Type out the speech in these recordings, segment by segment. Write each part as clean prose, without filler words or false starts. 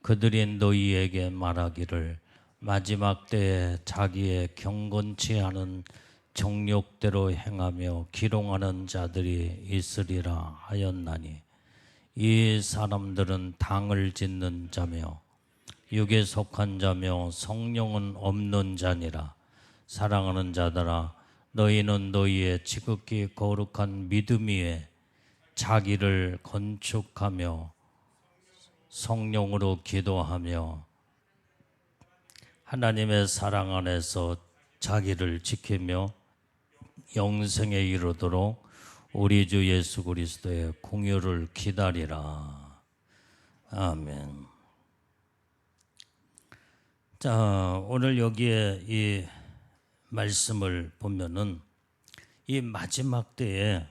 그들이 너희에게 말하기를 마지막 때에 자기의 경건치 않은 정욕대로 행하며 기롱하는 자들이 있으리라 하였나니 이 사람들은 당을 짓는 자며 육에 속한 자며 성령은 없는 자니라. 사랑하는 자들아, 너희는 너희의 지극히 거룩한 믿음 위에 자기를 건축하며 성령으로 기도하며 하나님의 사랑 안에서 자기를 지키며 영생에 이르도록 우리 주 예수 그리스도의 공유를 기다리라. 아멘. 자, 오늘 여기에 이 말씀을 보면은 이 마지막 때에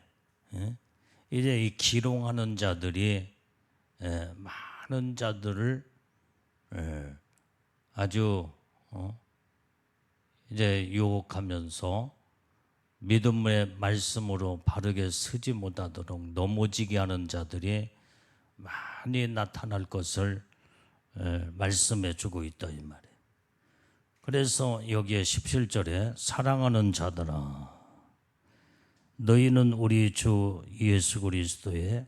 이제 이 기롱하는 자들이 많은 자들을 아주 이제 유혹하면서 믿음의 말씀으로 바르게 서지 못하도록 넘어지게 하는 자들이 많이 나타날 것을 말씀해 주고 있다 이 말이에요. 그래서 여기에 17절에 사랑하는 자들아 너희는 우리 주 예수 그리스도의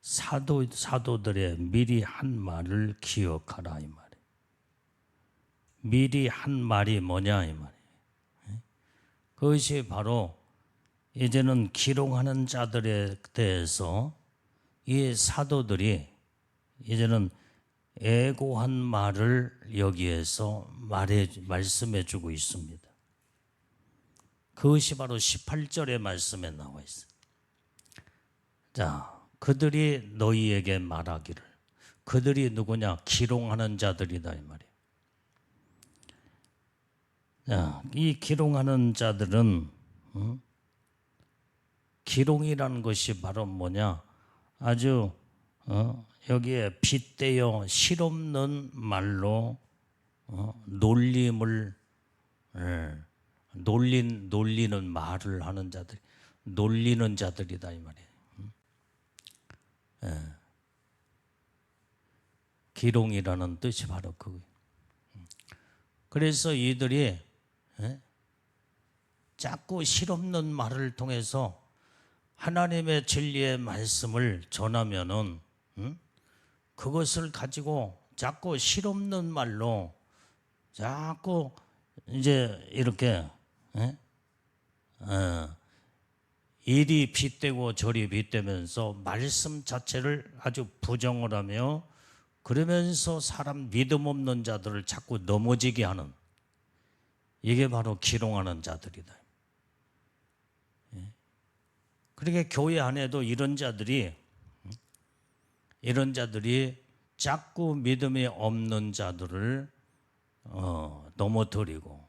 사도들의 미리 한 말을 기억하라 이 말이에요. 미리 한 말이 뭐냐 이 말이에요. 그것이 바로 이제는 기롱하는 자들에 대해서 이 사도들이 이제는 애고한 말을 여기에서 말씀해 주고 있습니다. 그것이 바로 18절의 말씀에 나와 있어요. 자, 그들이 너희에게 말하기를. 그들이 누구냐? 기롱하는 자들이다 이 말이에요. 자, 이 기롱하는 자들은 기롱이라는 것이 바로 뭐냐? 아주 여기에 빗대어 실없는 말로 놀림을 놀리는 말을 하는 자들, 놀리는 자들이다 이 말이에요. 기롱이라는 뜻이 바로 그거예요. 그래서 이들이 자꾸 실없는 말을 통해서 하나님의 진리의 말씀을 전하면은 그것을 가지고 자꾸 실없는 말로 자꾸 이제 이렇게 이리 빗대고 저리 빗대면서 말씀 자체를 아주 부정을 하며 그러면서 사람 믿음 없는 자들을 자꾸 넘어지게 하는 이게 바로 기롱하는 자들이다. 그러게 교회 안에도 이런 자들이 자꾸 믿음이 없는 자들을 넘어뜨리고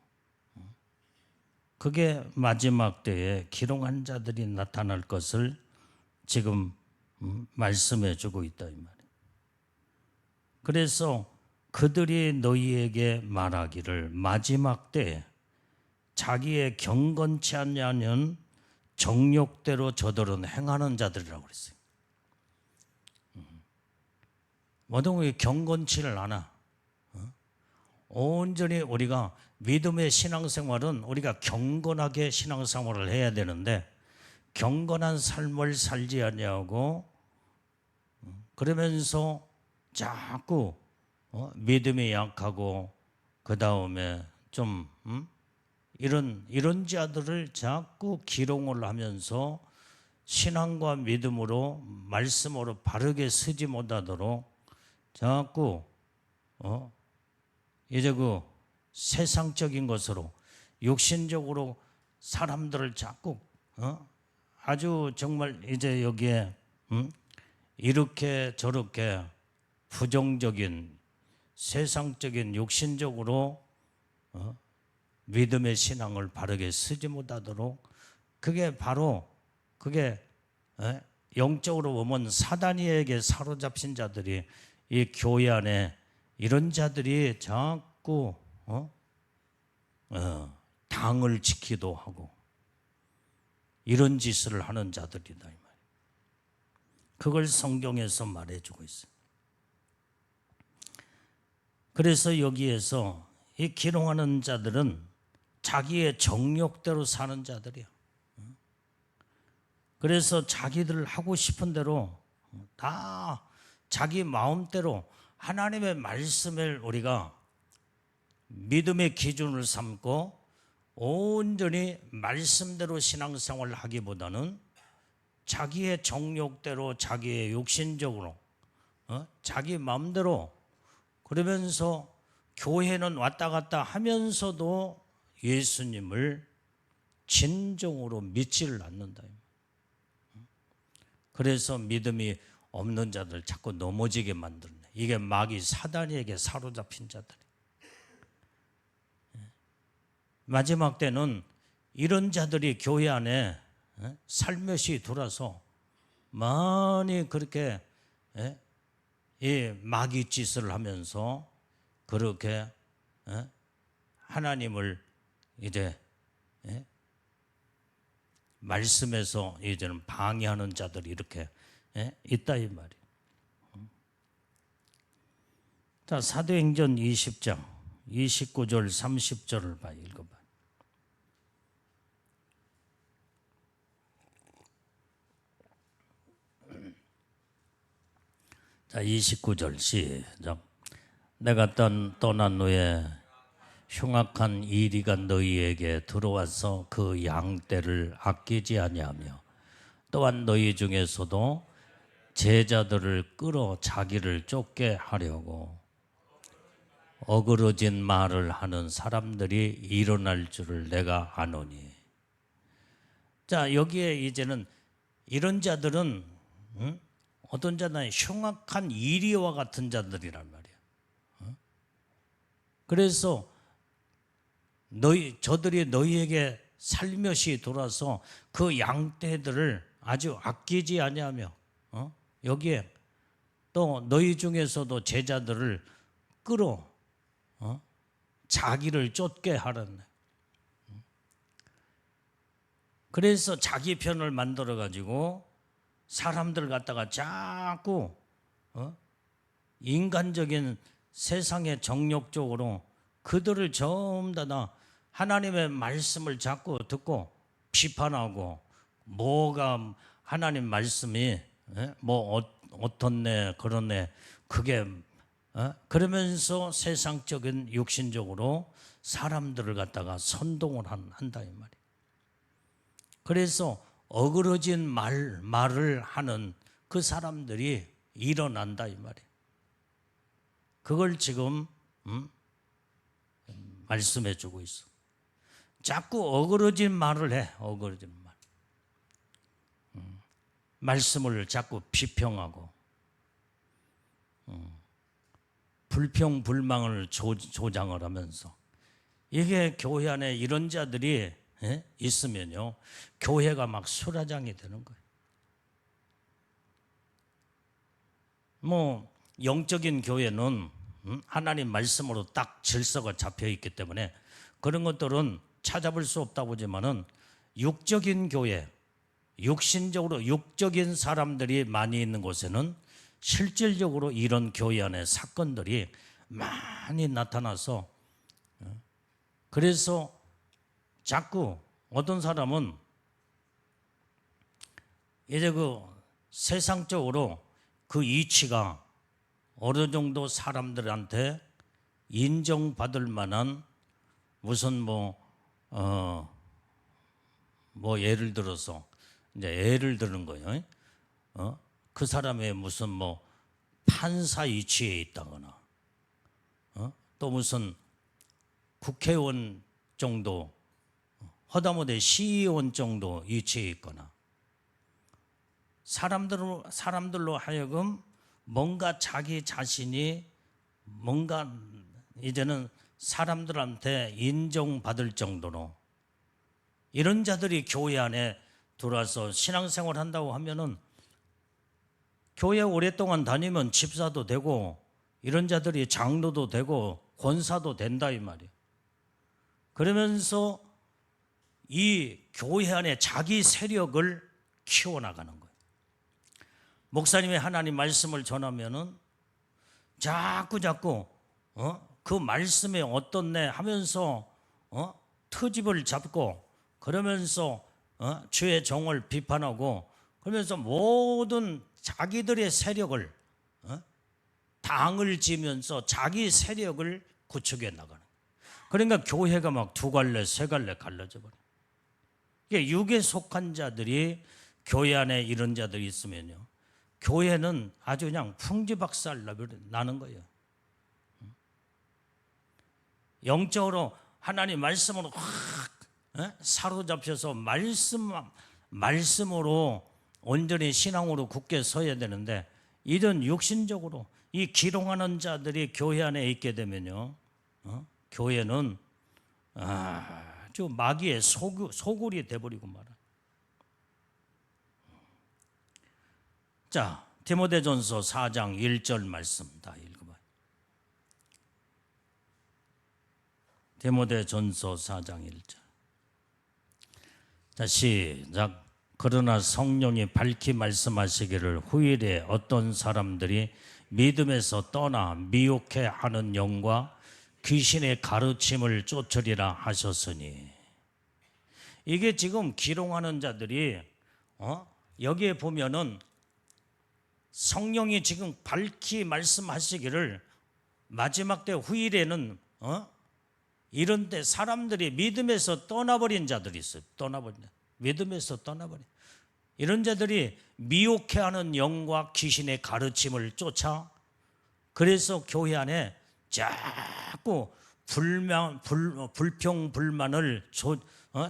그게 마지막 때에 기롱한 자들이 나타날 것을 지금 말씀해 주고 있다 이 말이에요. 그래서 그들이 너희에게 말하기를 마지막 때에 자기의 경건치 않냐는 정욕대로 저들은 행하는 자들이라고 그랬어요. 뭐든 경건치를 않아. 온전히 우리가 믿음의 신앙생활은 우리가 경건하게 신앙생활을 해야 되는데 경건한 삶을 살지 아니하고 그러면서 자꾸 믿음이 약하고 그 다음에 좀 이런 자들을 자꾸 기롱을 하면서 신앙과 믿음으로 말씀으로 바르게 서지 못하도록 자꾸 이제 그 세상적인 것으로 육신적으로 사람들을 자꾸 아주 정말 이제 여기에 이렇게 저렇게 부정적인 세상적인 육신적으로 믿음의 신앙을 바르게 쓰지 못하도록 그게 바로 그게 영적으로 보면 사단이에게 사로잡힌 자들이 이 교회 안에 이런 자들이 자꾸 당을 지키도 하고 이런 짓을 하는 자들이다 이 말이에요. 그걸 성경에서 말해주고 있어요. 그래서 여기에서 이 기롱하는 자들은 자기의 정욕대로 사는 자들이야. 그래서 자기들 하고 싶은 대로 다 자기 마음대로 하나님의 말씀을 우리가 믿음의 기준을 삼고 온전히 말씀대로 신앙생활을 하기보다는 자기의 정욕대로 자기의 욕심적으로 자기 마음대로 그러면서 교회는 왔다 갔다 하면서도 예수님을 진정으로 믿지를 않는다. 그래서 믿음이 없는 자들 자꾸 넘어지게 만드네. 이게 마귀 사단에게 사로잡힌 자들. 마지막 때는 이런 자들이 교회 안에 살며시 돌아서 많이 그렇게 이 마귀 짓을 하면서 그렇게 하나님을 이제 말씀에서 이제는 방해하는 자들이 이렇게 있다 이 말이에요. 자, 사도행전 20장 29절 30절을 읽어봐. 자, 29절 시작. 내가 떠난 후에 흉악한 이리가 너희에게 들어와서 그 양떼를 아끼지 아니하며 또한 너희 중에서도 제자들을 끌어 자기를 쫓게 하려고 어그러진 말을 하는 사람들이 일어날 줄을 내가 아노니. 자, 여기에 이제는 이런 자들은 어떤 자는 흉악한 이리와 같은 자들이란 말이에요. 그래서 저들이 너희에게 살며시 돌아서 그 양떼들을 아주 아끼지 아니하며 여기에 또 너희 중에서도 제자들을 끌어 자기를 쫓게 하라네. 그래서 자기 편을 만들어 가지고 사람들 갖다가 자꾸 인간적인 세상의 정욕적으로 그들을 전부 다 하나님의 말씀을 자꾸 듣고 비판하고 뭐가 하나님 말씀이 뭐 어떻네 그렇네 그게 그러면서 세상적인 육신적으로 사람들을 갖다가 선동을 한다 이 말이에요. 그래서 어그러진 말을 하는 그 사람들이 일어난다 이 말이에요. 그걸 지금 말씀해 주고 있어. 자꾸 어그러진 말을 해. 어그러진 말. 말씀을 자꾸 비평하고 불평불망을 조장을 하면서 이게 교회 안에 이런 자들이 있으면요 교회가 막 수라장이 되는 거예요. 뭐 영적인 교회는 하나님 말씀으로 딱 질서가 잡혀 있기 때문에 그런 것들은 찾아볼 수 없다고 하지만은 육적인 교회, 육신적으로 육적인 사람들이 많이 있는 곳에는 실질적으로 이런 교회 안에 사건들이 많이 나타나서 그래서 자꾸 어떤 사람은 이제 그 세상적으로 그 이치가 어느 정도 사람들한테 인정받을 만한 무슨 뭐 예를 들어서 이제 예를 드는 거예요. 그 사람의 무슨 뭐 판사 이치에 있다거나 또 무슨 국회의원 정도 허다못해 시의원 정도 이치에 있거나 사람들로 하여금 뭔가 자기 자신이 뭔가 이제는 사람들한테 인정받을 정도로 이런 자들이 교회 안에 들어와서 신앙생활 한다고 하면은 교회 오랫동안 다니면 집사도 되고 이런 자들이 장로도 되고 권사도 된다 이 말이에요. 그러면서 이 교회 안에 자기 세력을 키워나가는 거예요. 목사님이 하나님 말씀을 전하면은 자꾸 그 말씀에 어떻네 하면서 트집을 잡고 그러면서 주의 종을 비판하고 그러면서 모든 자기들의 세력을 당을 지면서 자기 세력을 구축해 나가는. 그러니까 교회가 막 두 갈래 세 갈래 갈라져 버려. 이게 육에 속한 자들이 교회 안에 이런 자들이 있으면요, 교회는 아주 그냥 풍지박살 나는 거예요. 영적으로 하나님 말씀으로 확 사로잡혀서 말씀으로 온전히 신앙으로 굳게 서야 되는데, 이런 육신적으로 이 기롱하는 자들이 교회 안에 있게 되면요, 교회는 아주 마귀의 소굴이 돼버리고 말아. 자, 디모데전서 4장 1절 말씀 다 읽어봐요. 디모데전서 4장 1절. 자, 시작. 그러나 성령이 밝히 말씀하시기를 후일에 어떤 사람들이 믿음에서 떠나 미혹해 하는 영과 귀신의 가르침을 쫓으리라 하셨으니. 이게 지금 기롱하는 자들이 여기에 보면은 성령이 지금 밝히 말씀하시기를 마지막 때 후일에는 이런 때 사람들이 믿음에서 떠나버린 자들이 있어요. 믿음에서 떠나버린 이런 자들이 미혹해하는 영과 귀신의 가르침을 쫓아, 그래서 교회 안에 자꾸 불평 불만을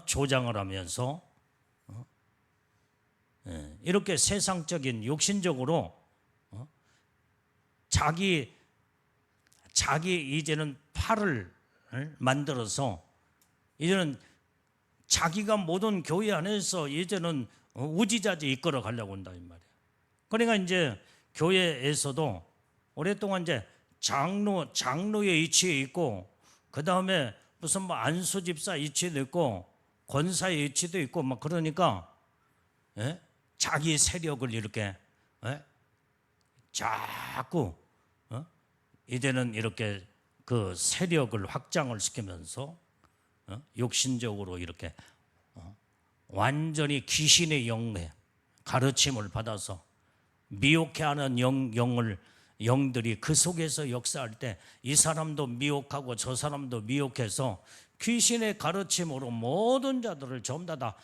조장을 하면서 이렇게 세상적인 육신적으로 자기 이제는 팔을 만들어서 이제는 자기가 모든 교회 안에서 이제는 우지자지 이끌어 가려고 한다 이 말이에요. 그러니까 이제 교회에서도 오랫동안 이제 장로의 위치에 있고, 그 다음에 무슨 뭐 안수집사 위치도 있고 권사의 위치도 있고 막 그러니까 자기 세력을 이렇게 자꾸 이제는 이렇게 그 세력을 확장을 시키면서 육신적으로 이렇게 완전히 귀신의 영에 가르침을 받아서 미혹해하는 영들이 그 속에서 역사할 때 이 사람도 미혹하고 저 사람도 미혹해서 귀신의 가르침으로 모든 자들을 전부 다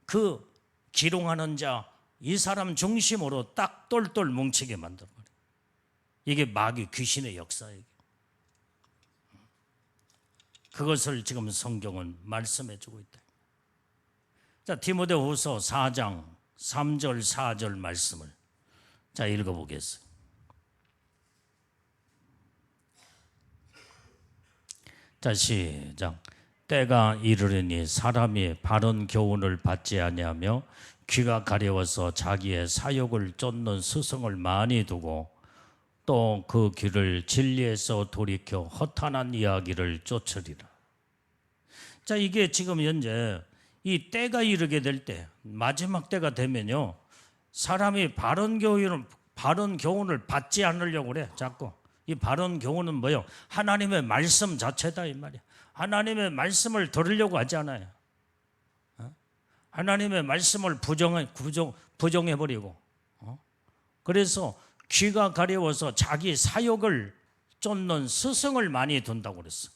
그 기롱하는 자, 이 사람 중심으로 딱 똘똘 뭉치게 만들어버려요. 이게 마귀 귀신의 역사예요. 그것을 지금 성경은 말씀해 주고 있다. 자, 디모데후서 4장 3절 4절 말씀을 자 읽어보겠습니다. 자, 시작. 때가 이르리니 사람이 바른 교훈을 받지 아니하며 귀가 가려워서 자기의 사욕을 쫓는 스승을 많이 두고 또 그 귀를 진리에서 돌이켜 허탄한 이야기를 쫓으리라. 자, 이게 지금 현재 이 때가 이르게 될 때, 마지막 때가 되면요, 사람이 바른 교훈을 받지 않으려고 그래. 자꾸 이 바른 교훈은 뭐요? 하나님의 말씀 자체다 이 말이야. 하나님의 말씀을 들으려고 하지 않아요. 하나님의 말씀을 부정해버리고, 그래서 귀가 가려워서 자기 사욕을 쫓는 스승을 많이 둔다고 그랬어.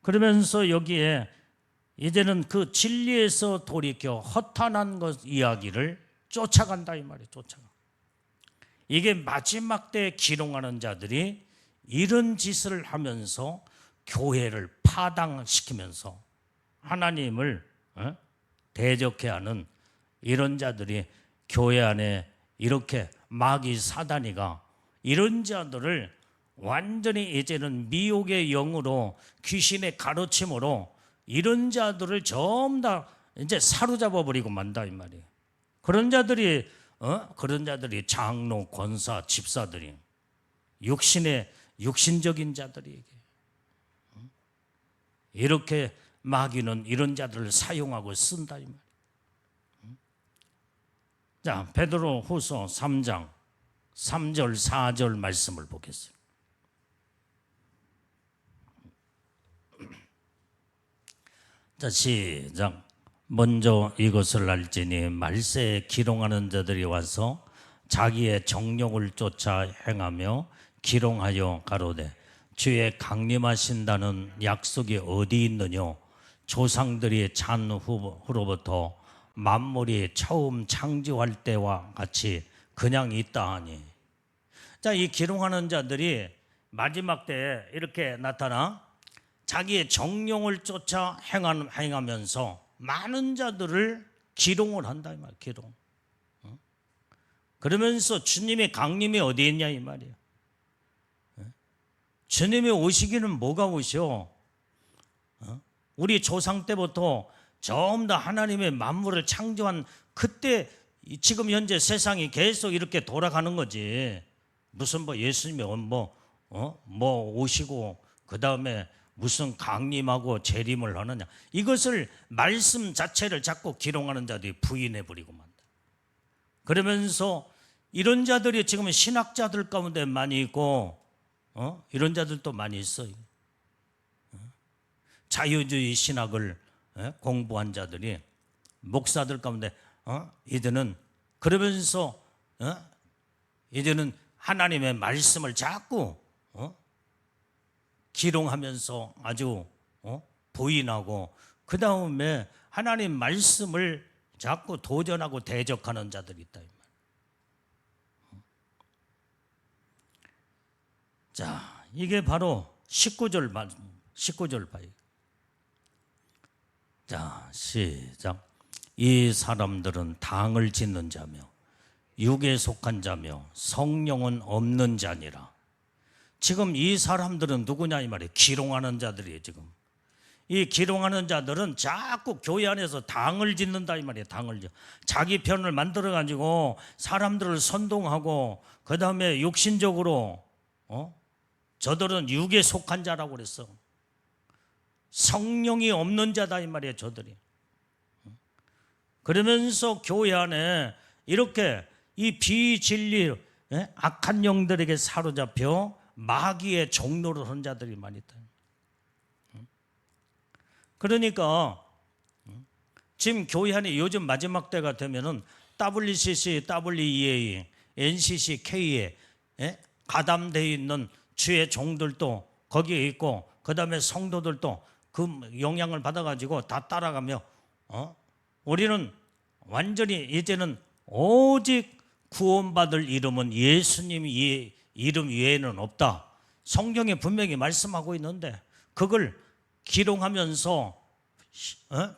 그러면서 여기에 이제는 그 진리에서 돌이켜 허탄한 것 이야기를 쫓아간다 이 말이에요. 쫓아가. 이게 마지막 때 기롱하는 자들이 이런 짓을 하면서 교회를 파당시키면서 하나님을 대적해 하는 이런 자들이 교회 안에 이렇게 마귀 사단이가 이런 자들을 완전히 이제는 미혹의 영으로 귀신의 가르침으로 이런 자들을 전부 다 이제 사로잡아 버리고 만다 이 말이에요. 그런 자들이 장로, 권사, 집사들이 육신적인 자들이 이렇게 마귀는 이런 자들을 사용하고 쓴다 이 말이에요. 자, 베드로후서 3장 3절 4절 말씀을 보겠어요. 자, 시작. 먼저 이것을 알지니 말세에 기롱하는 자들이 와서 자기의 정욕을 쫓아 행하며 기롱하여 가로되 주의 강림하신다는 약속이 어디 있느뇨? 조상들이 잔 후로부터 만물이 처음 창조할 때와 같이 그냥 있다 하니. 자, 이 기롱하는 자들이 마지막 때에 이렇게 나타나 자기의 정욕을 쫓아 행하면서 많은 자들을 기롱을 한다 이 말이야. 기롱. 그러면서 주님의 강림이 어디 있냐 이 말이에요. 주님이 오시기는 뭐가 오셔? 우리 조상 때부터 전부 다 하나님의 만물을 창조한 그때 지금 현재 세상이 계속 이렇게 돌아가는 거지. 무슨 뭐 예수님이 뭐 오시고 그 다음에 무슨 강림하고 재림을 하느냐. 이것을 말씀 자체를 자꾸 기롱하는 자들이 부인해버리고 만다. 그러면서 이런 자들이 지금 신학자들 가운데 많이 있고 이런 자들도 많이 있어요. 자유주의 신학을 공부한 자들이 목사들 가운데 이제는 그러면서 이제는 하나님의 말씀을 자꾸 기롱하면서 아주 부인하고 그 다음에 하나님 말씀을 자꾸 도전하고 대적하는 자들이 있다. 자, 이게 바로 19절 봐요. 자, 시작. 이 사람들은 당을 짓는 자며 육에 속한 자며 성령은 없는 자니라. 지금 이 사람들은 누구냐 이 말이에요. 기롱하는 자들이에요. 지금 이 기롱하는 자들은 자꾸 교회 안에서 당을 짓는다 이 말이에요. 당을 짓. 자기 편을 만들어 가지고 사람들을 선동하고 그 다음에 육신적으로 저들은 육에 속한 자라고 그랬어. 성령이 없는 자다 이 말이에요. 저들이. 그러면서 교회 안에 이렇게 이 비진리 악한 영들에게 사로잡혀 마귀의 종노를 한 자들이 많이 있다. 그러니까 지금 교회 안에 요즘 마지막 때가 되면은 WCC, WEA, NCC, K에 가담되어 있는 주의 종들도 거기에 있고 그 다음에 성도들도 그 영향을 받아가지고 다 따라가며 우리는 완전히 이제는 오직 구원받을 이름은 예수님 이름 외에는 없다. 성경에 분명히 말씀하고 있는데 그걸 기롱하면서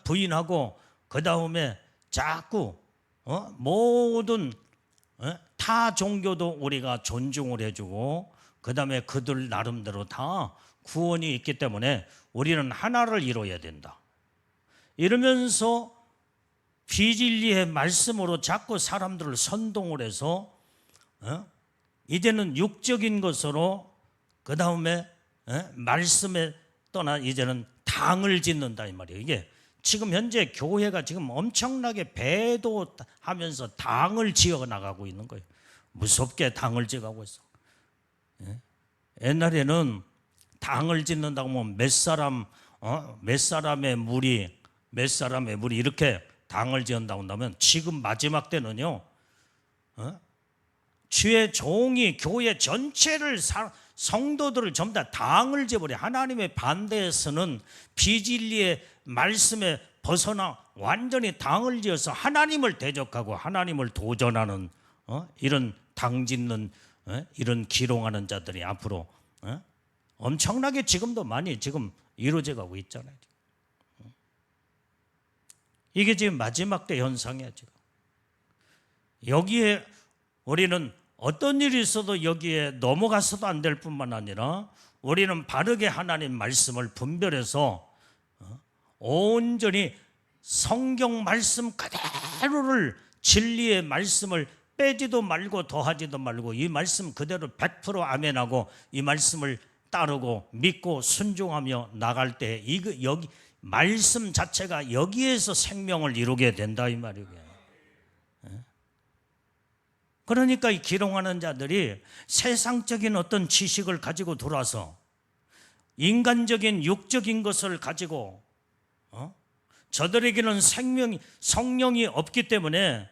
부인하고 그 다음에 자꾸 모든 타 종교도 우리가 존중을 해주고 그 다음에 그들 나름대로 다 구원이 있기 때문에 우리는 하나를 이루어야 된다. 이러면서 비진리의 말씀으로 자꾸 사람들을 선동을 해서 이제는 육적인 것으로 그 다음에 말씀에 떠나 이제는 당을 짓는다 이 말이에요. 이게 지금 현재 교회가 지금 엄청나게 배도하면서 당을 지어 나가고 있는 거예요. 무섭게 당을 지어가고 있어. 옛날에는 당을 짓는다고 하면 몇 사람의 무리 이렇게 당을 지은다고 한다면 지금 마지막 때는요 주의 종이 교회 전체를 성도들을 전부 다 당을 지어버려. 하나님의 반대에서는 비진리의 말씀에 벗어나 완전히 당을 지어서 하나님을 대적하고 하나님을 도전하는 이런 당 짓는 이런 기롱하는 자들이 앞으로 엄청나게 지금도 많이 지금 이루어져 가고 있잖아요. 이게 지금 마지막 때 현상이야. 지금 여기에 우리는 어떤 일이 있어도 여기에 넘어가서도 안 될 뿐만 아니라 우리는 바르게 하나님 말씀을 분별해서 온전히 성경 말씀 그대로를 진리의 말씀을 빼지도 말고 더하지도 말고 이 말씀 그대로 100% 아멘하고 이 말씀을 따르고 믿고 순종하며 나갈 때 여기 말씀 자체가 여기에서 생명을 이루게 된다 이 말이에요. 그러니까 이 기롱하는 자들이 세상적인 어떤 지식을 가지고 돌아서 인간적인 육적인 것을 가지고 저들에게는 성령이 없기 때문에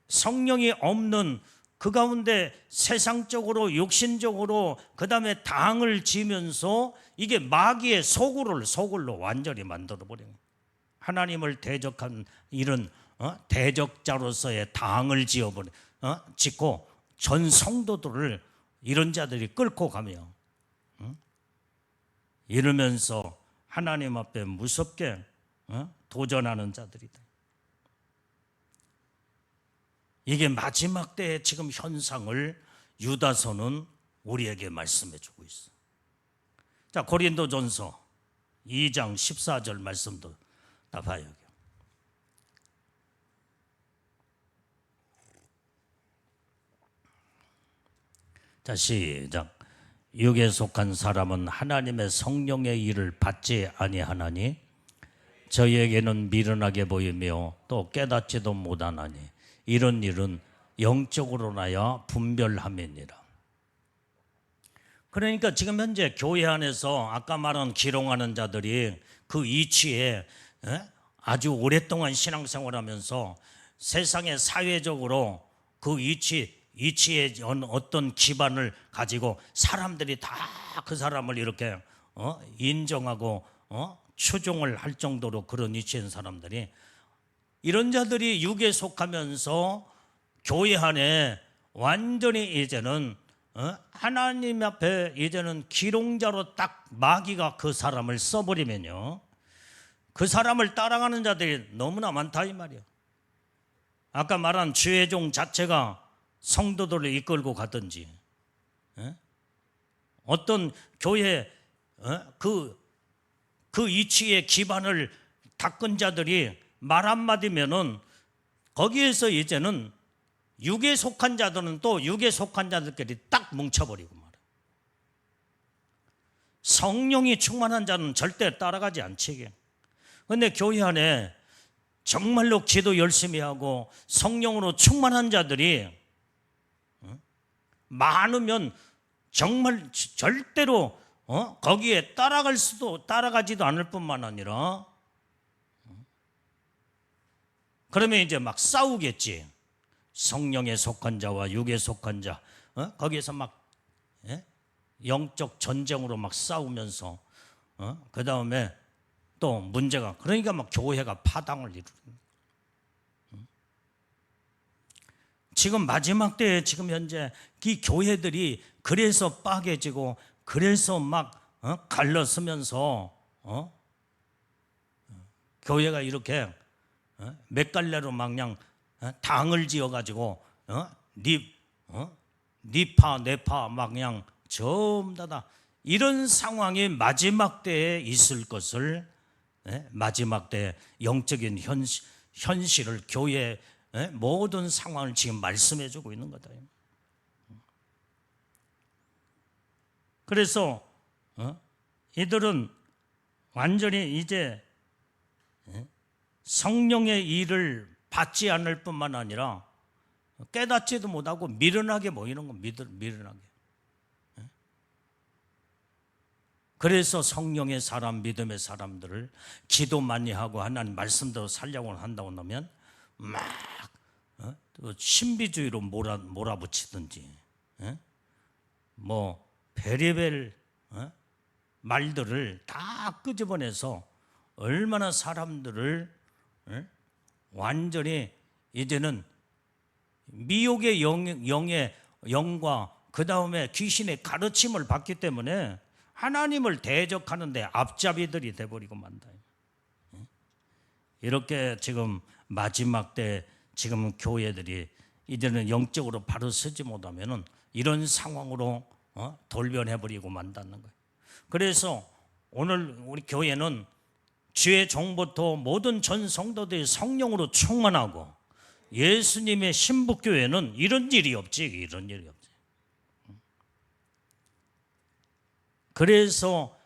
성령이 없는 그 가운데 세상적으로 육신적으로 그 다음에 당을 지면서 이게 마귀의 소굴로 완전히 만들어버린 거예요. 하나님을 대적한 이런 대적자로서의 당을 짓고 전 성도들을 이런 자들이 끌고 가며 이러면서 하나님 앞에 무섭게 도전하는 자들이다. 이게 마지막 때의 지금 현상을 유다서는 우리에게 말씀해 주고 있어. 자, 고린도전서 2장 14절 말씀도 다 봐요. 자, 시작. 육에 속한 사람은 하나님의 성령의 일을 받지 아니하나니 저희에게는 미련하게 보이며 또 깨닫지도 못하나니 이런 일은 영적으로 나야 분별함이니라. 그러니까 지금 현재 교회 안에서 아까 말한 기롱하는 자들이 그 이치에 아주 오랫동안 신앙생활하면서 세상의 사회적으로 그 이치의 어떤 기반을 가지고 사람들이 다 그 사람을 이렇게 인정하고 추종을 할 정도로 그런 이치인 사람들이, 이런 자들이 육에 속하면서 교회 안에 완전히 이제는 하나님 앞에 이제는 기롱자로 딱 마귀가 그 사람을 써버리면요, 그 사람을 따라가는 자들이 너무나 많다 이 말이에요. 아까 말한 주의 종 자체가 성도들을 이끌고 가든지, 어떤 교회 그 이치의 기반을 닦은 자들이 말 한마디면은 거기에서 이제는 육에 속한 자들은 또 육에 속한 자들끼리 딱 뭉쳐버리고 말이에요. 성령이 충만한 자는 절대 따라가지 않지. 그런데 교회 안에 정말로 기도 열심히 하고 성령으로 충만한 자들이 많으면 정말 절대로 거기에 따라가지도 않을 뿐만 아니라 그러면 이제 막 싸우겠지. 성령에 속한 자와 육에 속한 자, 거기에서 막 영적 전쟁으로 막 싸우면서 그 다음에 또 문제가, 그러니까 막 교회가 파당을 이루는. 지금 마지막 때에 지금 현재 이 교회들이 그래서 빠개지고 그래서 막 갈라서면서 교회가 이렇게 몇 갈래로 막 그냥 당을 지어가지고 니파 내파 막 그냥 전부 다 이런 상황이 마지막 때에 있을 것을, 마지막 때 영적인 현실을 교회의 모든 상황을 지금 말씀해 주고 있는 거다. 그래서 이들은 완전히 이제 성령의 일을 받지 않을 뿐만 아니라 깨닫지도 못하고 미련하게 보이는 거, 미련하게. 그래서 성령의 사람, 믿음의 사람들을 기도 많이 하고 하나님 말씀대로 살려고 한다고 하면 막 신비주의로 몰아붙이든지 뭐 베리벨 말들을 다 끄집어내서 얼마나 사람들을 완전히 이제는 미혹의 영과 그 다음에 귀신의 가르침을 받기 때문에 하나님을 대적하는데 앞잡이들이 돼버리고 만다. 이렇게 지금 마지막 때 지금 교회들이 이제는 영적으로 바로 서지 못하면은 이런 상황으로 돌변해버리고 만다는 거예요. 그래서 오늘 우리 교회는 주의 종부터 모든 전 성도들이 성령으로 충만하고, 예수님의 신부교회는 이런 일이 없지, 이런 일이 없지. 그래서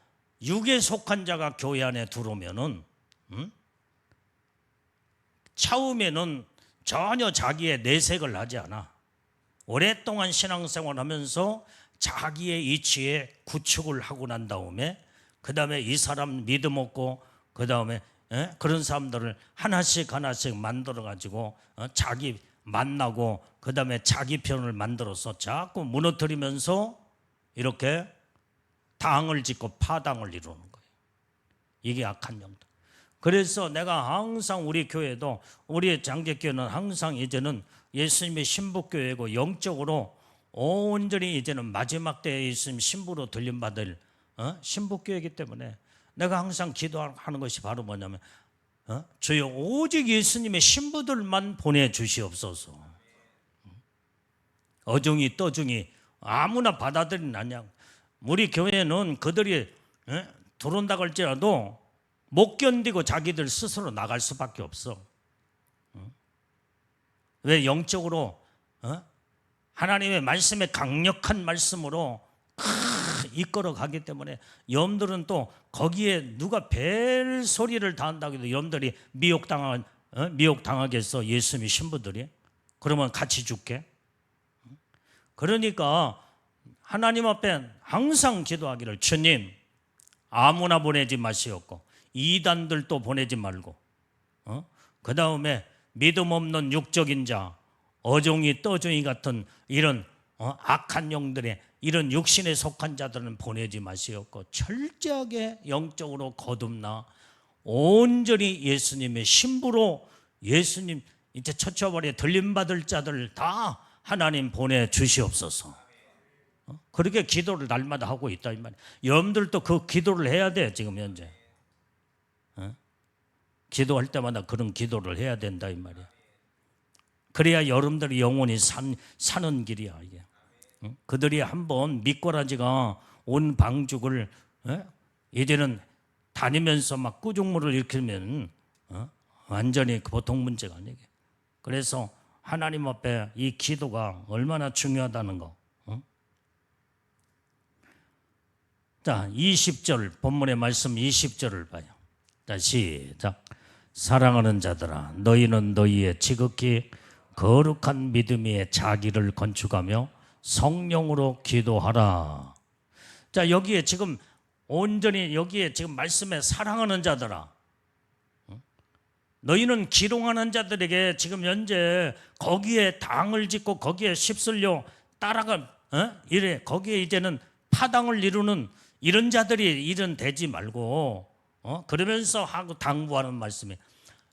육에 속한 자가 교회 안에 들어오면은 처음에는 전혀 자기의 내색을 하지 않아. 오랫동안 신앙생활하면서 자기의 이치에 구축을 하고 난 다음에 그 다음에 이 사람 믿음 없고 그 다음에 그런 사람들을 하나씩 만들어 가지고 자기 만나고 그 다음에 자기 편을 만들어서 자꾸 무너뜨리면서 이렇게 당을 짓고 파당을 이루는 거예요. 이게 악한 영들. 그래서 내가 항상 우리 교회도 우리 장제교회는 항상 이제는 예수님의 신부교회고 영적으로 온전히 이제는 마지막 때에 예수님 신부로 들림받을 신부교회이기 때문에 내가 항상 기도하는 것이 바로 뭐냐면 주여 오직 예수님의 신부들만 보내주시옵소서. 어중이 떠중이 아무나 받아들이는 아니야. 우리 교회는 그들이 들어온다고 할지라도 못 견디고 자기들 스스로 나갈 수밖에 없어. 왜? 영적으로 하나님의 말씀의 강력한 말씀으로 이끌어 가기 때문에 여러분들은 또 거기에 누가 벨 소리를 다 한다고 해도 여러분들이 미혹당하겠어. 예수님의 신부들이. 그러면 같이 죽게. 그러니까 하나님 앞에 항상 기도하기를, 주님 아무나 보내지 마시옵고 이단들도 보내지 말고 그 다음에 믿음 없는 육적인 자, 어종이 떠종이 같은 이런 악한 영들의 이런 육신에 속한 자들은 보내지 마시옵고 철저하게 영적으로 거듭나 온전히 예수님의 신부로 예수님 이제 처처벌에 들림받을 자들 다 하나님 보내주시옵소서. 그렇게 기도를 날마다 하고 있다 이 말이에요. 여러분들도 그 기도를 해야 돼. 지금 현재 기도할 때마다 그런 기도를 해야 된다 이 말이에요. 그래야 여러분들이 영원히 사는 길이야 이게. 그들이 한번 미꾸라지가 온 방죽을 이제는 다니면서 막 꾸중물을 일으키면 완전히 보통 문제가 아니게. 그래서 하나님 앞에 이 기도가 얼마나 중요하다는 거. 자, 20절 본문의 말씀 20절을 봐요. 자, 시작. 사랑하는 자들아, 너희는 너희의 지극히 거룩한 믿음 위에 자기를 건축하며 성령으로 기도하라. 자, 여기에 지금 온전히 여기에 지금 말씀에 사랑하는 자들아, 너희는 기롱하는 자들에게 지금 현재 거기에 당을 짓고 거기에 휩쓸려 따라가 이래 거기에 이제는 파당을 이루는 이런 자들이 이런 되지 말고 그러면서 하고 당부하는 말씀이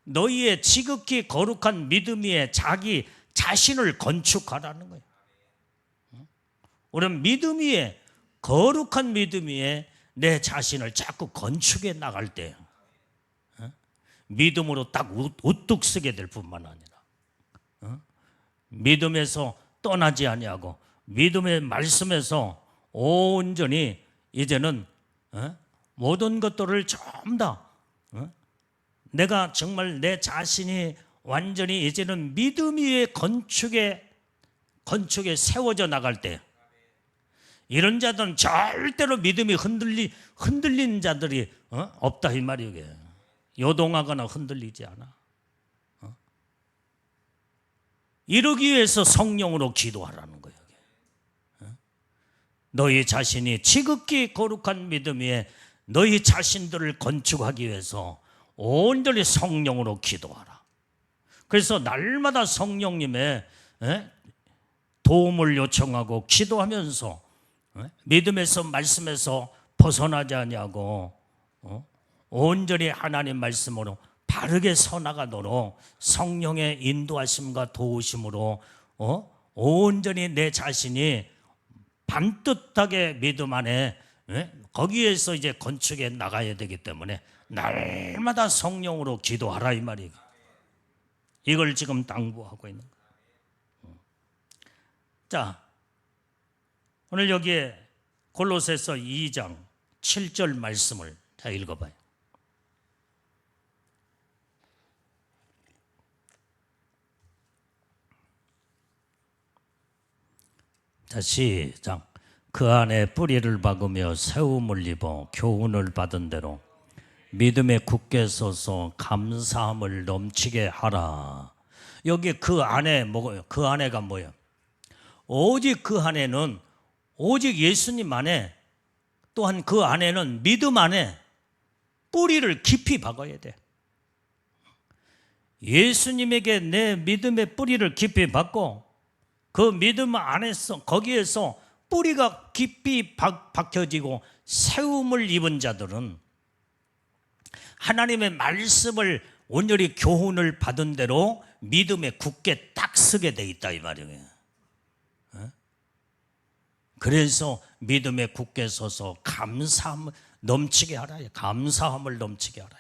너희의 지극히 거룩한 믿음 위에 자기 자신을 건축하라는 거예요. 우리는 믿음 위에 거룩한 믿음 위에 내 자신을 자꾸 건축해 나갈 때 믿음으로 딱 우뚝 서게 될 뿐만 아니라 믿음에서 떠나지 아니하고 믿음의 말씀에서 온전히 이제는 모든 것들을 전부 다 내가 정말 내 자신이 완전히 이제는 믿음 위에 건축에 세워져 나갈 때 이런 자들은 절대로 믿음이 흔들린 자들이 없다 이 말이에요. 요동하거나 흔들리지 않아. 이러기 위해서 성령으로 기도하라는 거예요. 너희 자신이 지극히 거룩한 믿음 위에 너희 자신들을 건축하기 위해서 온전히 성령으로 기도하라. 그래서 날마다 성령님의 도움을 요청하고 기도하면서 믿음에서 말씀에서 벗어나지 아니하고 온전히 하나님 말씀으로 바르게 서나가도록 성령의 인도하심과 도우심으로 온전히 내 자신이 반듯하게 믿음 안에 거기에서 이제 건축해 나가야 되기 때문에 날마다 성령으로 기도하라 이 말이에요. 이걸 지금 당부하고 있는 거예요. 자, 오늘 여기에 골로새서 2장 7절 말씀을 다 읽어봐요. 자, 시작. 그 안에 뿌리를 박으며 세움을 입어 교훈을 받은 대로 믿음에 굳게 서서 감사함을 넘치게 하라. 여기 그 안에 뭐예요? 그 안에가 뭐예요? 오직 그 안에는 오직 예수님 안에, 또한 그 안에는 믿음 안에 뿌리를 깊이 박아야 돼. 예수님에게 내 믿음의 뿌리를 깊이 박고 그 믿음 안에서 거기에서 뿌리가 깊이 박혀지고 세움을 입은 자들은 하나님의 말씀을 온전히 교훈을 받은 대로 믿음에 굳게 딱 서게 돼 있다 이 말이에요. 그래서 믿음에 굳게 서서 감사함 넘치게 하라. 감사함을 넘치게 하라.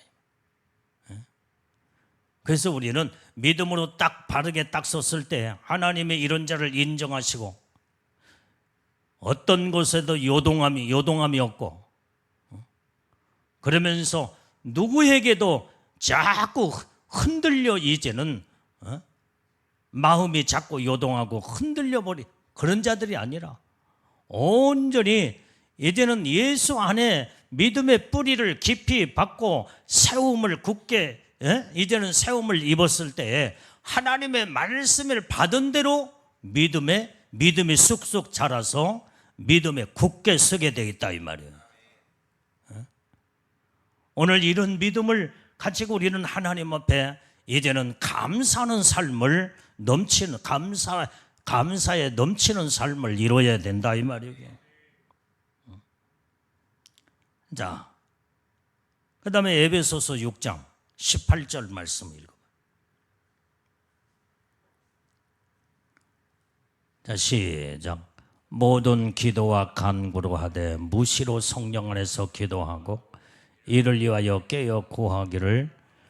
그래서 우리는 믿음으로 딱 바르게 딱 섰을 때 하나님의 이런 자를 인정하시고 어떤 곳에도 요동함이 없고, 그러면서 누구에게도 자꾸 흔들려 이제는 마음이 자꾸 요동하고 흔들려 버리 그런 자들이 아니라 온전히 이제는 예수 안에 믿음의 뿌리를 깊이 박고 세움을 굳게 이제는 세움을 입었을 때에 하나님의 말씀을 받은 대로 믿음이 쑥쑥 자라서 믿음에 굳게 서게 되어 있다 이 말이에요. 오늘 이런 믿음을 가지고 우리는 하나님 앞에 이제는 감사하는 삶을 넘치는 감사에 넘치는 삶을 이루어야 된다 이 말이에요. 자, 그 다음에 에베소서 6장 18절 말씀 읽어봐요. 자, 시작. 모든 기도와 간구로 하되 무시로 성령 안에서 기도하고 이를 위하여 깨어 구하기를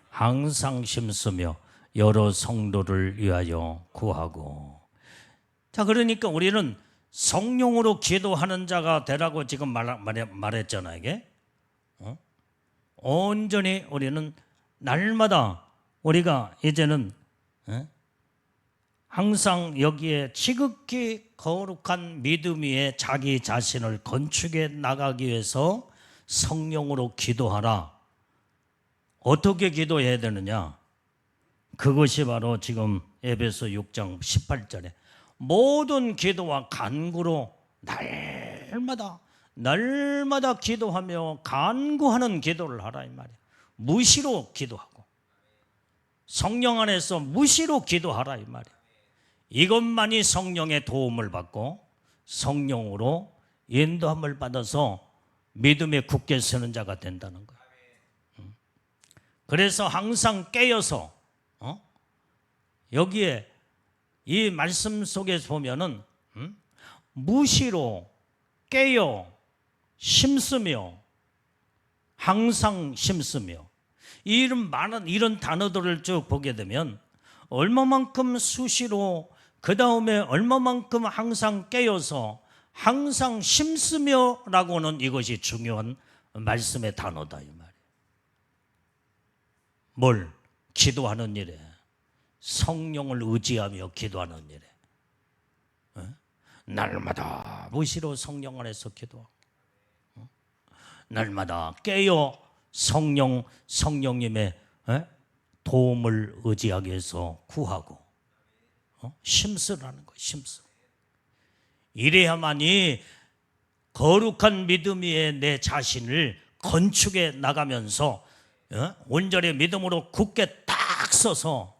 항상 힘쓰며 여러 성도를 위하여 구하고. 자, 그러니까 우리는 성령으로 기도하는 자가 되라고 지금 말했잖아요. 이게 온전히 우리는 날마다 우리가 이제는 항상 여기에 지극히 거룩한 믿음 위에 자기 자신을 건축해 나가기 위해서 성령으로 기도하라. 어떻게 기도해야 되느냐? 그것이 바로 지금 에베소 6장 18절에 모든 기도와 간구로 날마다 기도하며 간구하는 기도를 하라 이 말이야. 무시로 기도하고 성령 안에서 무시로 기도하라 이 말이야. 이것만이 성령의 도움을 받고 성령으로 인도함을 받아서 믿음에 굳게 서는 자가 된다는 거야. 그래서 항상 깨어서 여기에 이 말씀 속에 보면은 무시로 깨어 힘쓰며 항상 힘쓰며 이런 많은 이런 단어들을 쭉 보게 되면 얼마만큼 수시로 그 다음에 얼마만큼 항상 깨어서 항상 힘쓰며 라고는 이것이 중요한 말씀의 단어다 이 말이에요. 뭘? 기도하는 일에 성령을 의지하며 기도하는 일에 날마다 무시로 성령 안에서 기도하고 날마다 깨어 성령님의 도움을 의지하기 위해서 구하고 힘쓰라는 거예요. 힘쓰. 이래야만이 거룩한 믿음 위에 내 자신을 건축해 나가면서 온전히 믿음으로 굳게 딱 서서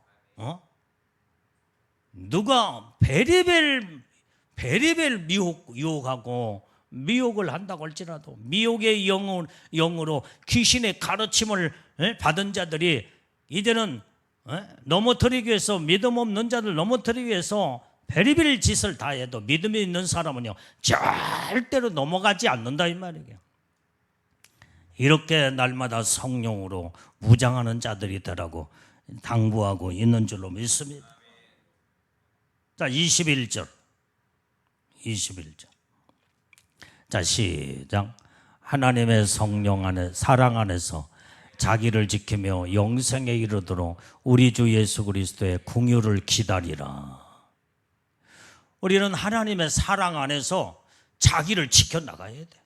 누가 베리벨 유혹하고 미혹을 한다고 할지라도 미혹의 영으로 귀신의 가르침을 받은 자들이 이제는 넘어뜨리기 위해서 믿음 없는 자들 넘어뜨리기 위해서 베리벨 짓을 다 해도 믿음이 있는 사람은요 절대로 넘어가지 않는다 이 말이에요. 이렇게 날마다 성령으로 무장하는 자들이 되라고 당부하고 있는 줄로 믿습니다. 자, 21절. 자, 시작. 하나님의 성령 안에 사랑 안에서 자기를 지키며 영생에 이르도록 우리 주 예수 그리스도의 긍휼을 기다리라. 우리는 하나님의 사랑 안에서 자기를 지켜나가야 돼.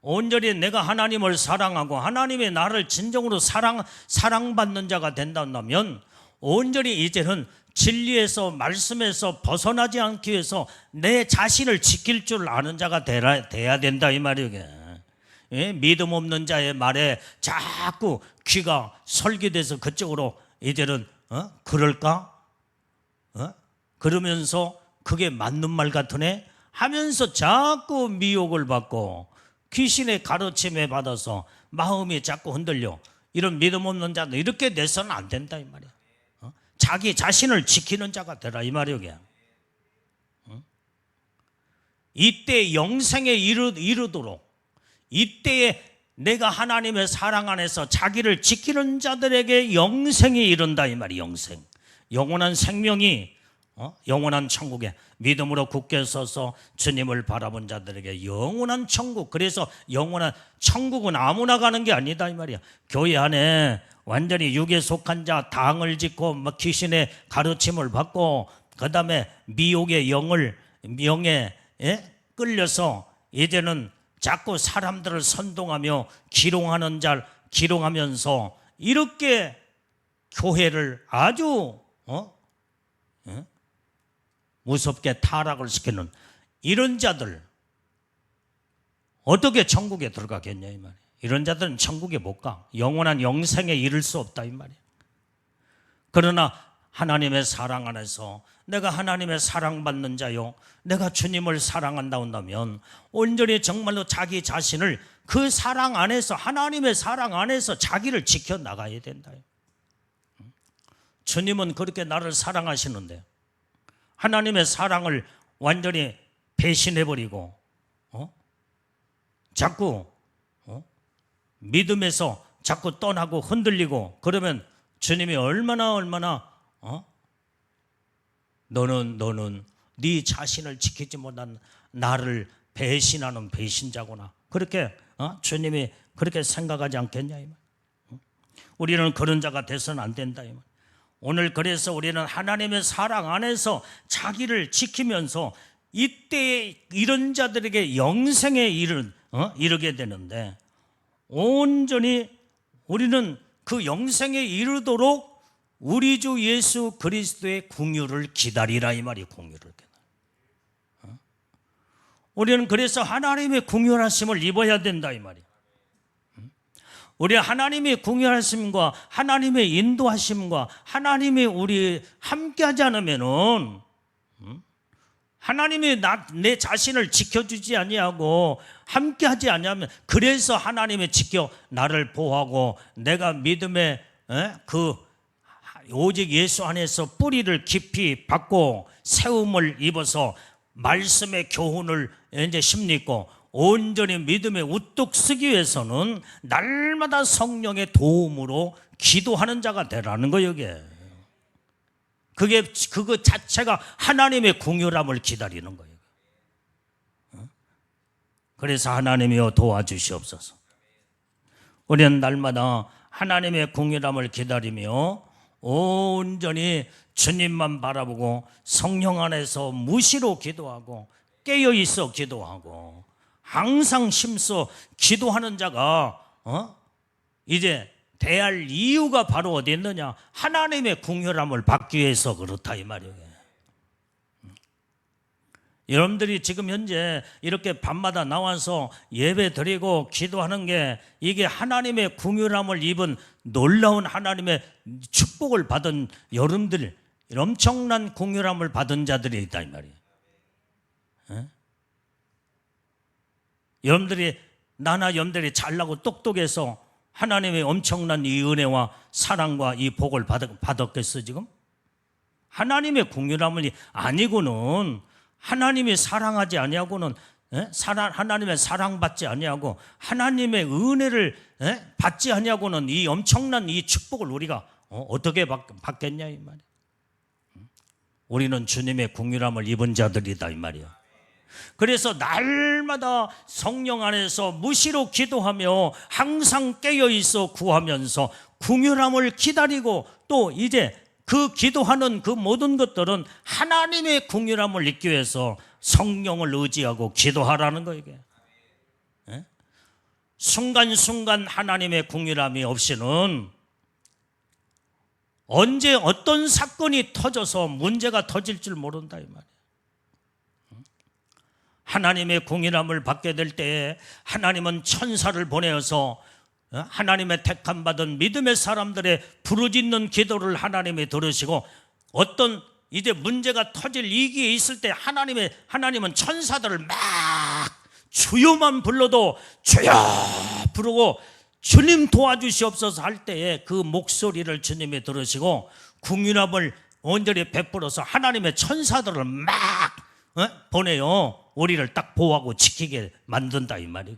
온전히 내가 하나님을 사랑하고 하나님의 나를 진정으로 사랑받는 자가 된다면 온전히 이제는 진리에서 말씀에서 벗어나지 않기 위해서 내 자신을 지킬 줄 아는 자가 돼야 된다 이 말이에요. 예? 믿음 없는 자의 말에 자꾸 귀가 설계돼서 그쪽으로 이제는 그럴까? 그러면서 그게 맞는 말 같으네 하면서 자꾸 미혹을 받고 귀신의 가르침에 받아서 마음이 자꾸 흔들려. 이런 믿음 없는 자는 이렇게 돼서는 안 된다 이 말이야. 자기 자신을 지키는 자가 되라 이 말이야. 이때 영생에 이르도록 이때에 내가 하나님의 사랑 안에서 자기를 지키는 자들에게 영생이 이른다 이 말이. 영생, 영원한 생명이 영원한 천국에 믿음으로 굳게 서서 주님을 바라본 자들에게 영원한 천국. 그래서 영원한 천국은 아무나 가는 게 아니다 이 말이야. 교회 안에 완전히 육에 속한 자 당을 짓고 귀신의 가르침을 받고 그 다음에 미혹의 영에 끌려서 이제는 자꾸 사람들을 선동하며 기롱하면서 이렇게 교회를 아주 무섭게 타락을 시키는 이런 자들 어떻게 천국에 들어가겠냐 이 말이에요. 이런 자들은 천국에 못 가. 영원한 영생에 이를 수 없다 이 말이에요. 그러나 하나님의 사랑 안에서 내가 하나님의 사랑받는 자요, 내가 주님을 사랑한다 한다면 온전히 정말로 자기 자신을 그 사랑 안에서, 하나님의 사랑 안에서 자기를 지켜나가야 된다. 주님은 그렇게 나를 사랑하시는데 하나님의 사랑을 완전히 배신해버리고 자꾸 믿음에서 자꾸 떠나고 흔들리고 그러면 주님이 얼마나 너는 네 자신을 지키지 못한 나를 배신하는 배신자구나. 그렇게 주님이 그렇게 생각하지 않겠냐 이 말. 우리는 그런 자가 돼서는 안 된다 이 말. 오늘 그래서 우리는 하나님의 사랑 안에서 자기를 지키면서 이때에 이런 자들에게 영생에 이르게 되는데 온전히 우리는 그 영생에 이르도록 우리 주 예수 그리스도의 긍휼을 기다리라 이 말이. 긍휼을 기다려. 우리는 그래서 하나님의 긍휼하심을 입어야 된다 이 말이야. 우리 하나님의 긍휼하심과 하나님의 인도하심과 하나님이 우리 함께하지 않으면은 하나님이 내 자신을 지켜주지 아니하고 함께하지 아니하면, 그래서 하나님이 지켜 나를 보호하고 내가 믿음의 그 오직 예수 안에서 뿌리를 깊이 받고 세움을 입어서 말씀의 교훈을 이제 심리고 온전히 믿음에 우뚝 서기 위해서는 날마다 성령의 도움으로 기도하는 자가 되라는 거예요. 그거 자체가 하나님의 긍휼함을 기다리는 거예요. 그래서 하나님이여 도와주시옵소서. 우리는 날마다 하나님의 긍휼함을 기다리며 온전히 주님만 바라보고 성령 안에서 무시로 기도하고 깨어있어 기도하고 항상 힘써 기도하는 자가 이제 대할 이유가 바로 어디 있느냐? 하나님의 긍휼함을 받기 위해서 그렇다 이 말이에요. 여러분들이 지금 현재 이렇게 밤마다 나와서 예배 드리고 기도하는 게 이게 하나님의 긍휼함을 입은 놀라운 하나님의 축복을 받은 여러분들, 엄청난 긍휼함을 받은 자들이 있다 이 말이에요. 여러분들이 나나 여러분들이 잘나고 똑똑해서 하나님의 엄청난 이 은혜와 사랑과 이 복을 받았겠어 지금? 하나님의 긍휼함이 아니고는, 하나님이 사랑하지 아니하고는, 하나님의 사랑받지 아니하고 하나님의 은혜를 받지 아니하고는 이 엄청난 이 축복을 우리가 어떻게 받겠냐 이 말이야. 우리는 주님의 긍휼함을 입은 자들이다 이 말이야. 그래서 날마다 성령 안에서 무시로 기도하며 항상 깨어있어 구하면서 긍휼함을 기다리고, 또 이제 그 기도하는 그 모든 것들은 하나님의 긍휼함을 잊기 위해서 성령을 의지하고 기도하라는 거예요. 순간순간 하나님의 긍휼함이 없이는 언제 어떤 사건이 터져서 문제가 터질 줄 모른다 이 말이에요. 하나님의 공의함을 받게 될 때에 하나님은 천사를 보내어서 하나님의 택함 받은 믿음의 사람들의 부르짖는 기도를 하나님이 들으시고, 어떤 이제 문제가 터질 위기에 있을 때 하나님은 천사들을 막 주여만 불러도 주여 부르고 주님 도와주시옵소서 할 때에 그 목소리를 주님이 들으시고 궁휼함을 온전히 베풀어서 하나님의 천사들을 막 보내요. 우리를 딱 보호하고 지키게 만든다 이 말이에요.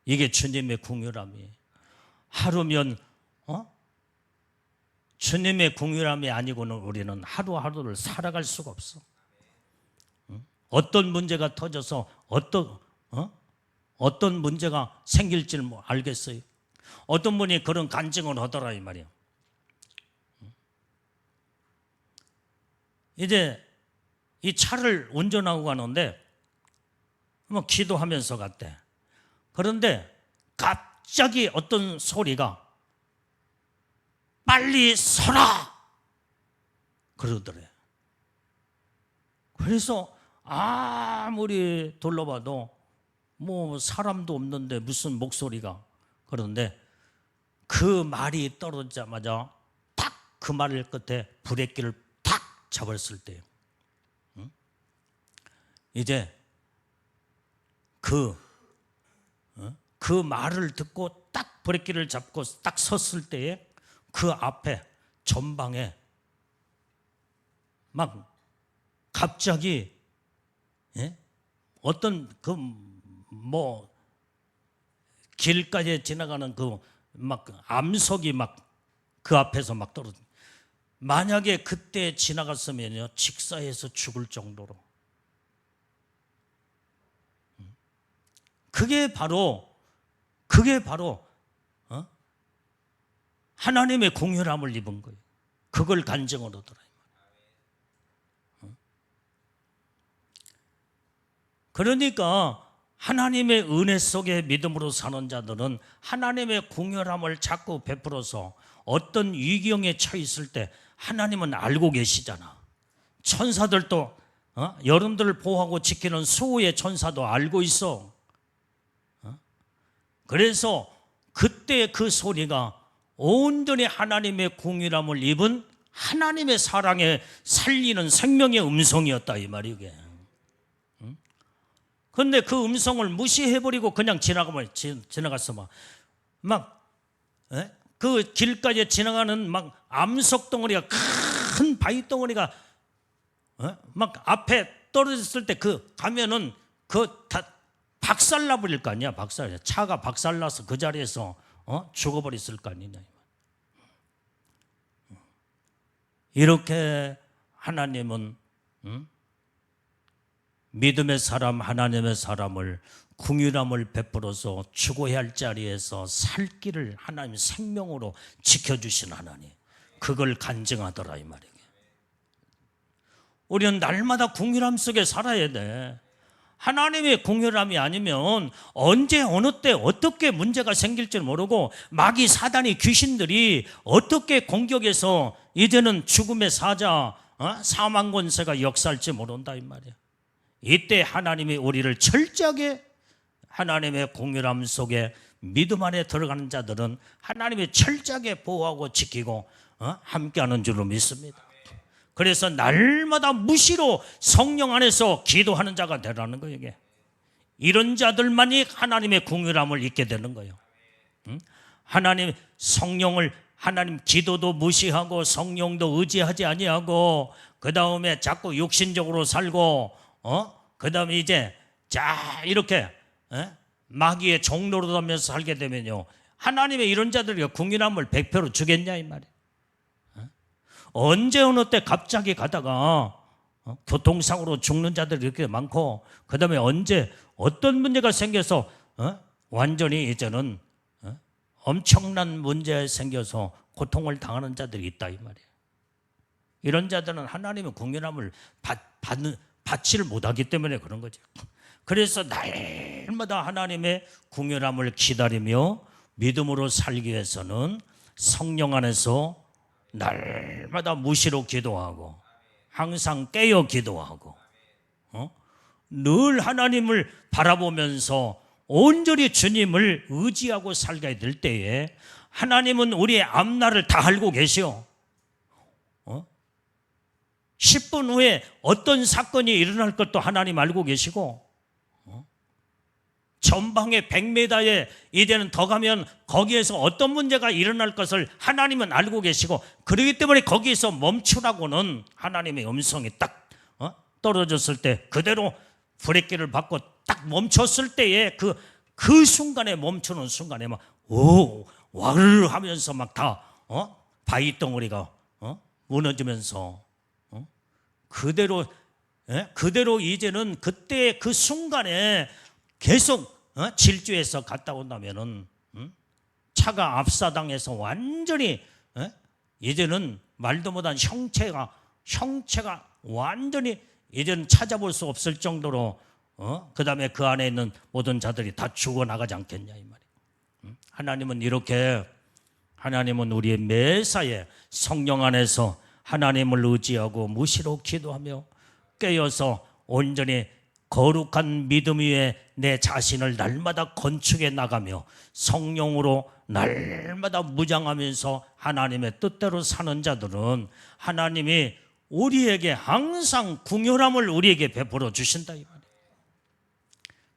이게 주님의 궁휼함이에요. 하루면 주님의 궁휼함이 아니고는 우리는 하루하루를 살아갈 수가 없어. 어떤 문제가 터져서 어떤 문제가 생길지 알겠어요. 어떤 분이 그런 간증을 하더라 이 말이에요. 이제 이 차를 운전하고 가는데 뭐 기도하면서 갔대. 그런데 갑자기 어떤 소리가 빨리 서라 그러더래. 그래서 아무리 둘러봐도 뭐 사람도 없는데 무슨 목소리가. 그런데 그 말이 떨어지자마자 딱 그 말 끝에 브레이크를 탁 잡았을 때요. 이제 그 말을 듣고 딱 브레이크를 잡고 딱 섰을 때에 그 앞에 전방에 막 갑자기 어떤 뭐 길가에 지나가는 그 막 암석이 막 그 앞에서 막 떨어져. 만약에 그때 지나갔으면요 직사해서 죽을 정도로. 그게 바로 하나님의 공혈함을 입은 거예요. 그걸 간증을 하더라. 그러니까 하나님의 은혜 속에 믿음으로 사는 자들은 하나님의 공혈함을 자꾸 베풀어서 어떤 위기형에 처했을 때 하나님은 알고 계시잖아. 천사들도 여러분들을 보호하고 지키는 수호의 천사도 알고 있어. 그래서 그때 그 소리가 온전히 하나님의 공의함을 입은 하나님의 사랑에 살리는 생명의 음성이었다 이 말이게. 그런데 그 음성을 무시해버리고 그냥 지나갔어. 막 그 길가에 지나가는 막 암석 덩어리가, 큰 바위 덩어리가 막 앞에 떨어졌을 때 그 가면은 그 다 박살나 버릴 거 아니야. 차가 박살나서 그 자리에서 죽어버렸을 거 아니냐. 이렇게 하나님은 믿음의 사람, 하나님의 사람을 궁휼함을 베풀어서 죽어야 할 자리에서 살 길을 하나님 생명으로 지켜주신 하나님, 그걸 간증하더라 이 말이에요. 우리는 날마다 궁휼함 속에 살아야 돼. 하나님의 궁휼함이 아니면 언제 어느 때 어떻게 문제가 생길지 모르고 마귀 사단이 귀신들이 어떻게 공격해서 이제는 죽음의 사자 사망 권세가 역사할지 모른다 이 말이야. 이때 하나님이 우리를 철저하게 하나님의 공율함 속에 믿음 안에 들어가는 자들은 하나님이 철저하게 보호하고 지키고 함께하는 줄로 믿습니다. 그래서 날마다 무시로 성령 안에서 기도하는 자가 되라는 거예요. 이게. 이런 자들만이 하나님의 공율함을 잊게 되는 거예요. 하나님 성령을, 하나님 기도도 무시하고 성령도 의지하지 아니하고 그 다음에 자꾸 육신적으로 살고 그 다음에 이제 자 이렇게 마귀의 종로로 하면서 살게 되면요, 하나님의 이런 자들이 궁휼함을 100% 주겠냐 이 말이에요. 언제 어느 때 갑자기 가다가 교통사고로 죽는 자들이 이렇게 많고, 그 다음에 언제 어떤 문제가 생겨서 완전히 이제는 엄청난 문제가 생겨서 고통을 당하는 자들이 있다 이 말이에요. 이런 자들은 하나님의 궁휼함을 받지를 못하기 때문에 그런 거죠. 그래서 날마다 하나님의 궁휼함을 기다리며 믿음으로 살기 위해서는 성령 안에서 날마다 무시로 기도하고 항상 깨어 기도하고 늘 하나님을 바라보면서 온전히 주님을 의지하고 살게 될 때에 하나님은 우리의 앞날을 다 알고 계시오. 10분 후에 어떤 사건이 일어날 것도 하나님 알고 계시고 전방에 100m에 이제는 더 가면 거기에서 어떤 문제가 일어날 것을 하나님은 알고 계시고 그렇기 때문에 거기에서 멈추라고는 하나님의 음성이 딱 떨어졌을 때 그대로 브레이크를 밟고 딱 멈췄을 때에 그 순간에 멈추는 순간에 막 와르르 하면서 막 다 바위 덩어리가 무너지면서 그대로 이제는 그때 그 순간에 계속 질주해서 갔다 온다면은 차가 압사당해서 완전히 이제는 말도 못한 형체가 완전히 이제는 찾아볼 수 없을 정도로 그 다음에 그 안에 있는 모든 자들이 다 죽어나가지 않겠냐 이 말이에요. 하나님은 우리의 매사에 성령 안에서 하나님을 의지하고 무시로 기도하며 깨어서 온전히 거룩한 믿음 위에 내 자신을 날마다 건축해 나가며 성령으로 날마다 무장하면서 하나님의 뜻대로 사는 자들은 하나님이 우리에게 항상 궁휼함을 우리에게 베풀어 주신다 이 말이에요.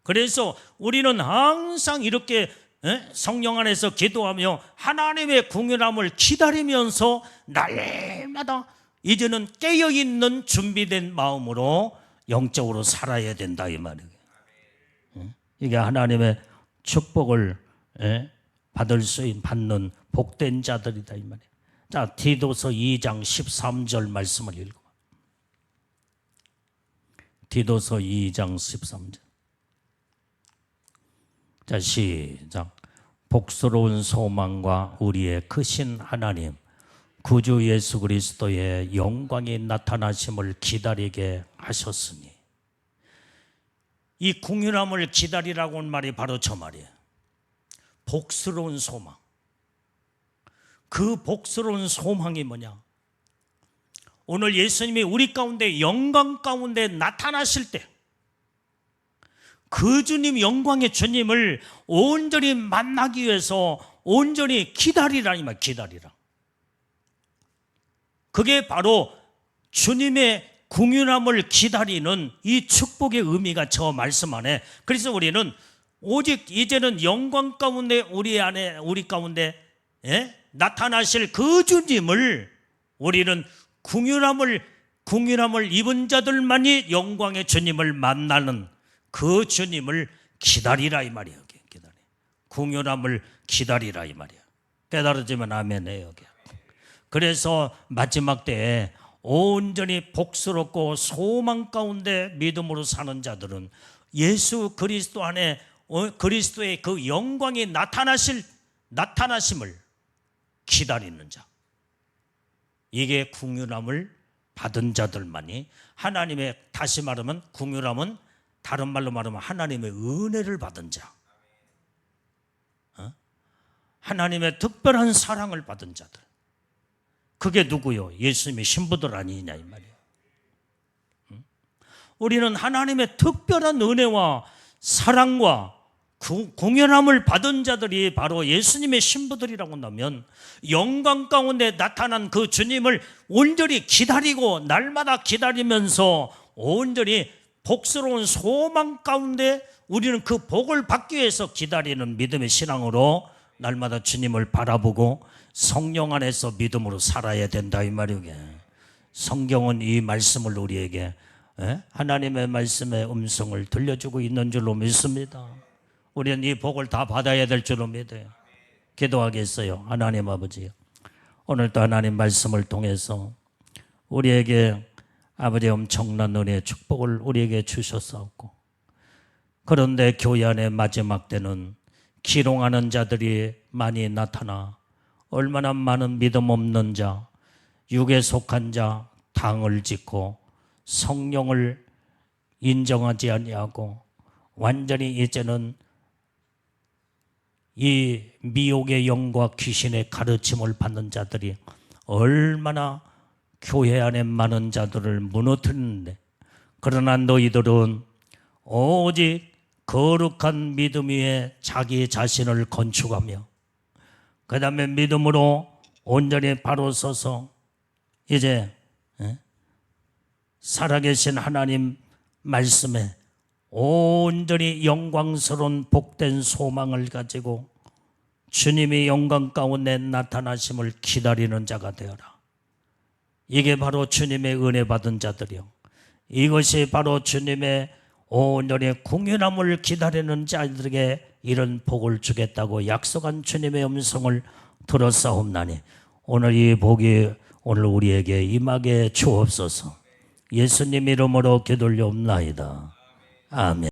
그래서 우리는 항상 이렇게 성령 안에서 기도하며 하나님의 궁휼함을 기다리면서 날마다 이제는 깨어있는 준비된 마음으로 영적으로 살아야 된다 이 말이에요. 이게 하나님의 축복을 받는 복된 자들이다 이 말이에요. 자, 디도서 2장 13절 말씀을 읽어. 디도서 2장 13절. 자, 시작. 복스러운 소망과 우리의 크신 하나님 구주 예수 그리스도의 영광이 나타나심을 기다리게 하셨으니. 이 궁휼함을 기다리라고 하는 말이 바로 저 말이에요. 복스러운 소망. 그 복스러운 소망이 뭐냐? 오늘 예수님이 우리 가운데 영광 가운데 나타나실 때 그 주님 영광의 주님을 온전히 만나기 위해서 온전히 기다리라 이 말. 기다리라. 그게 바로 주님의 궁휼함을 기다리는 이 축복의 의미가 저 말씀 안에. 그래서 우리는 오직 이제는 영광 가운데 우리 가운데 나타나실 그 주님을 우리는 궁휼함을 입은 자들만이 영광의 주님을 만나는 그 주님을 기다리라 이 말이에요. 기다리. 궁휼함을 기다리라 이 말이에요. 깨달아지면 아멘해요. 그래서 마지막 때에 온전히 복스럽고 소망 가운데 믿음으로 사는 자들은 예수 그리스도 안에 그리스도의 그 영광이 나타나심을 기다리는 자. 이게 궁휼함을 받은 자들만이 하나님의, 다시 말하면 궁휼함은 다른 말로 말하면 하나님의 은혜를 받은 자, 하나님의 특별한 사랑을 받은 자들. 그게 누구요? 예수님의 신부들 아니냐 이 말이에요. 우리는 하나님의 특별한 은혜와 사랑과 공연함을 받은 자들이 바로 예수님의 신부들이라고 한다면, 영광 가운데 나타난 그 주님을 온전히 기다리고 날마다 기다리면서 온전히 복스러운 소망 가운데 우리는 그 복을 받기 위해서 기다리는 믿음의 신앙으로 날마다 주님을 바라보고 성령 안에서 믿음으로 살아야 된다 이 말이에요. 성경은 이 말씀을 우리에게 하나님의 말씀의 음성을 들려주고 있는 줄로 믿습니다. 우리는 이 복을 다 받아야 될 줄로 믿어요. 기도하겠어요. 하나님 아버지, 오늘도 하나님 말씀을 통해서 우리에게 아버지 엄청난 은혜의 축복을 우리에게 주셨사옵고, 그런데 교회 안의 마지막 때는 기롱하는 자들이 많이 나타나 얼마나 많은 믿음 없는 자, 육에 속한 자, 당을 짓고 성령을 인정하지 아니하고 완전히 이제는 이 미혹의 영과 귀신의 가르침을 받는 자들이 얼마나 교회 안에 많은 자들을 무너뜨리는데, 그러나 너희들은 오직 거룩한 믿음 위에 자기 자신을 건축하며 그 다음에 믿음으로 온전히 바로 서서 이제 살아계신 하나님 말씀에 온전히 영광스러운 복된 소망을 가지고 주님의 영광 가운데 나타나심을 기다리는 자가 되어라. 이게 바로 주님의 은혜 받은 자들이요, 이것이 바로 주님의 온전히 궁유함을 기다리는 자들에게 이런 복을 주겠다고 약속한 주님의 음성을 들었사옵나니 오늘 이 복이 오늘 우리에게 임하게 주옵소서. 예수님 이름으로 기도올려옵나이다. 아멘.